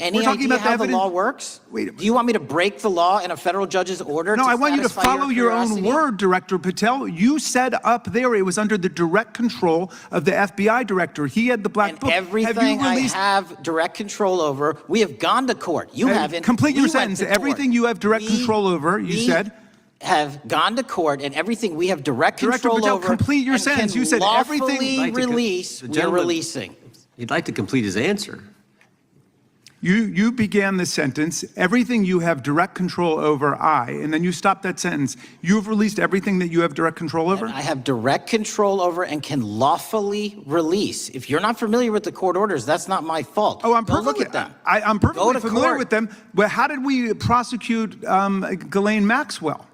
any idea how the law works? Wait. Do you want me to break the law in a federal judge's order? No, to I want you to satisfy follow your own word, Director Patel. You said up there it was under the direct control of the FBI director. He had the black book. Everything I have direct control over, we have gone to court. You haven't. Complete your sentence. Everything you have direct control over, you said. Have gone to court, and everything we have direct control over. Complete your sentence. You said everything. We're releasing. He'd like to complete his answer. You began the sentence, everything you have direct control over, and then you stopped that sentence. You've released everything that you have direct control over? And I have direct control over and can lawfully release. If you're not familiar with the court orders, that's not my fault. Oh, I'm perfectly, look at them. I'm perfectly familiar with them. But how did we prosecute Ghislaine Maxwell?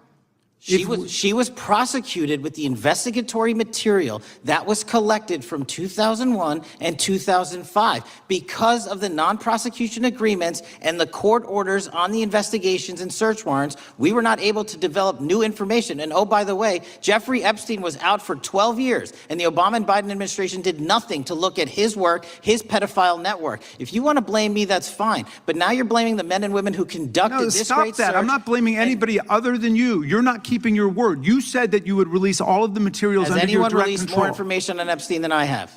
She was prosecuted with the investigatory material that was collected from 2001 and 2005 because of the non-prosecution agreements and the court orders on the investigations and search warrants. We were not able to develop new information. And oh, by the way, Jeffrey Epstein was out for 12 years, and the Obama and Biden administration did nothing to look at his work, his pedophile network. If you want to blame me, that's fine. But now you're blaming the men and women who conducted this great search. I'm not blaming anybody other than you. You're not keeping your word. You said that you would release all of the materials under your direct control. Has anyone released more information on Epstein than I have?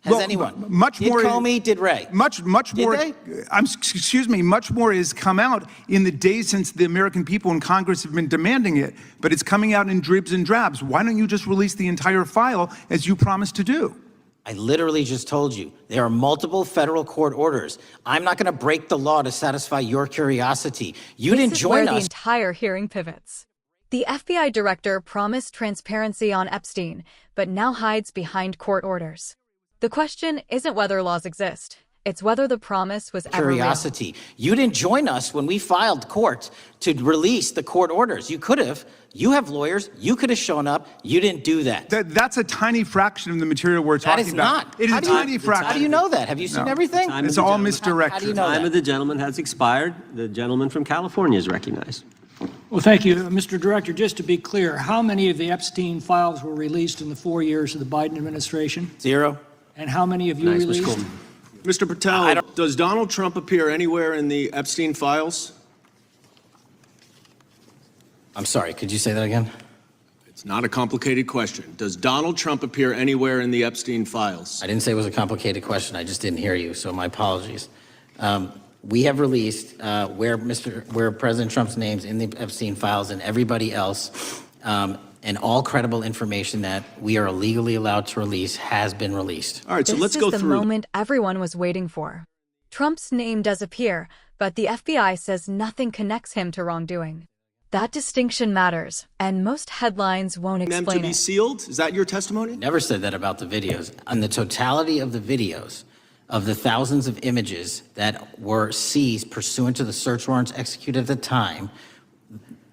Has anyone? Much more. Did Comey? Did Ray? Much more. Did they? Excuse me. Much more has come out in the days since the American people in Congress have been demanding it. But it's coming out in dribs and drabs. Why don't you just release the entire file as you promised to do? I literally just told you, there are multiple federal court orders. I'm not going to break the law to satisfy your curiosity. You didn't join us. This is where the entire hearing pivots. The FBI director promised transparency on Epstein, but now hides behind court orders. The question isn't whether laws exist. It's whether the promise was ever real. Curiosity. You didn't join us when we filed court to release the court orders. You could have. You have lawyers. You could have shown up. You didn't do that. That's a tiny fraction of the material we're talking about. That is not. It is a tiny fraction. How do you know that? Have you seen everything? It's all misdirection. How do you know The time that? of the gentleman has expired. The gentleman from California is recognized. Well, thank you, Mr. Director. Just to be clear, how many of the Epstein files were released in the 4 years of the Biden administration? 0. And how many have you released? Mr. Patel, does Donald Trump appear anywhere in the Epstein files? I'm sorry, could you say that again? It's not a complicated question. Does Donald Trump appear anywhere in the Epstein files? I didn't say it was a complicated question. I just didn't hear you, so my apologies. We have released where President Trump's name's in the Epstein files and everybody else, and all credible information that we are legally allowed to release has been released. All right, so let's go through. This is the moment everyone was waiting for. Trump's name does appear, but the FBI says nothing connects him to wrongdoing. That distinction matters, and most headlines won't explain them to be sealed? Is that your testimony? Never said that about the videos. On the totality of the videos, of the thousands of images that were seized pursuant to the search warrants executed at the time,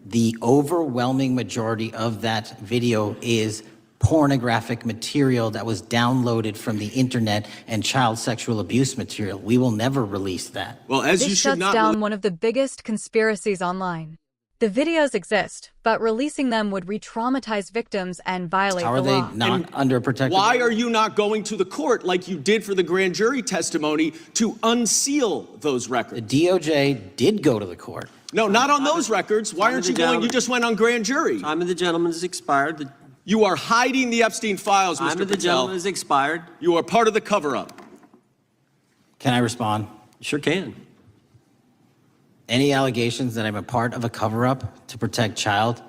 the overwhelming majority of that video is pornographic material that was downloaded from the internet and child sexual abuse material. We will never release that. Well, as this you should shuts not down one of the biggest conspiracies online. The videos exist, but releasing them would re-traumatize victims and violate the law. How are they not under protective? Why are you not going to the court like you did for the grand jury testimony to unseal those records? The DOJ did go to the court. No, not on those records. Why aren't you going? You just went on grand jury. Time of the gentleman has expired. You are hiding the Epstein files, Mr. Patel. Time of the gentleman has expired. You are part of the cover-up. Can I respond? Sure can. Any allegations that I'm a part of a cover-up to protect child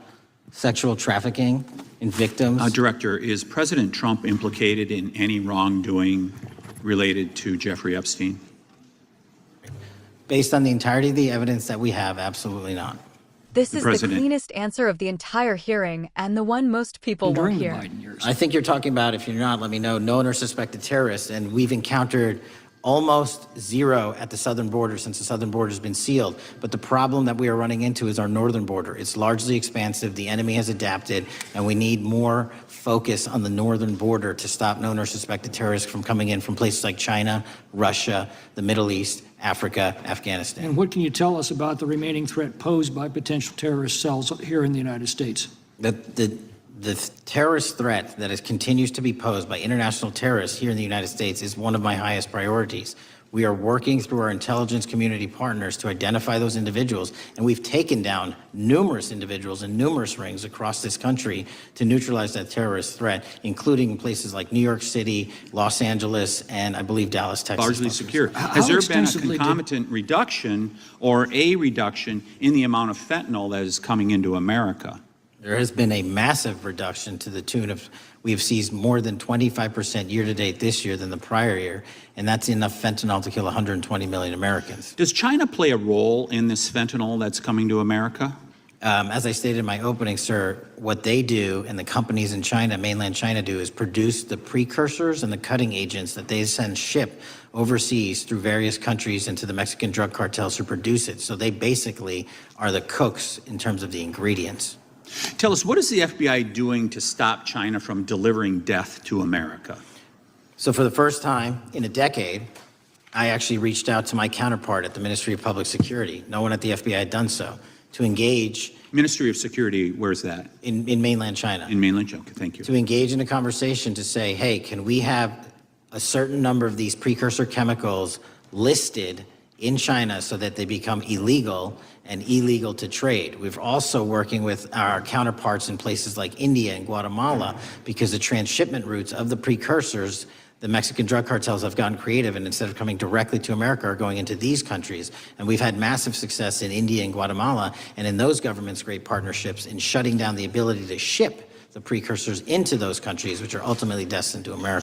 sexual trafficking and victims? Director, is President Trump implicated in any wrongdoing related to Jeffrey Epstein? Based on the entirety of the evidence that we have, absolutely not. This is the cleanest answer of the entire hearing, and the one most people won't hear. I think you're talking about, if you're not, let me know, known or suspected terrorists, and we've encountered almost 0 at the southern border since the southern border has been sealed. But the problem that we are running into is our northern border. It's largely expansive. The enemy has adapted, and we need more focus on the northern border to stop known or suspected terrorists from coming in from places like China, Russia, the Middle East, Africa, Afghanistan. And what can you tell us about the remaining threat posed by potential terrorist cells here in the United States? The terrorist threat that continues to be posed by international terrorists here in the United States is one of my highest priorities. We are working through our intelligence community partners to identify those individuals, and we've taken down numerous individuals in numerous rings across this country to neutralize that terrorist threat, including in places like New York City, Los Angeles, and I believe Dallas, Texas. Largely most secure. recently. Has there been a extensively did- concomitant reduction or a reduction in the amount of fentanyl that is coming into America? There has been a massive reduction to the tune of, we have seized more than 25% year-to-date this year than the prior year, and that's enough fentanyl to kill 120 million Americans. Does China play a role in this fentanyl that's coming to America? As I stated in my opening, sir, what they do and the companies in China, mainland China do, is produce the precursors and the cutting agents that they send ship overseas through various countries into the Mexican drug cartels who produce it. So they basically are the cooks in terms of the ingredients. Tell us, what is the FBI doing to stop China from delivering death to America? So for the first time in a decade, I actually reached out to my counterpart at the Ministry of Public Security. No one at the FBI had done so, to engage Ministry of Security, where's that? in mainland China. In mainland China, okay, thank you. To engage in a conversation to say, hey, can we have a certain number of these precursor chemicals listed in China so that they become illegal and illegal to trade. We're also working with our counterparts in places like India and Guatemala because the transshipment routes of the precursors, the Mexican drug cartels have gotten creative, and instead of coming directly to America are going into these countries. And we've had massive success in India and Guatemala, and in those governments, great partnerships in shutting down the ability to ship the precursors into those countries, which are ultimately destined to America.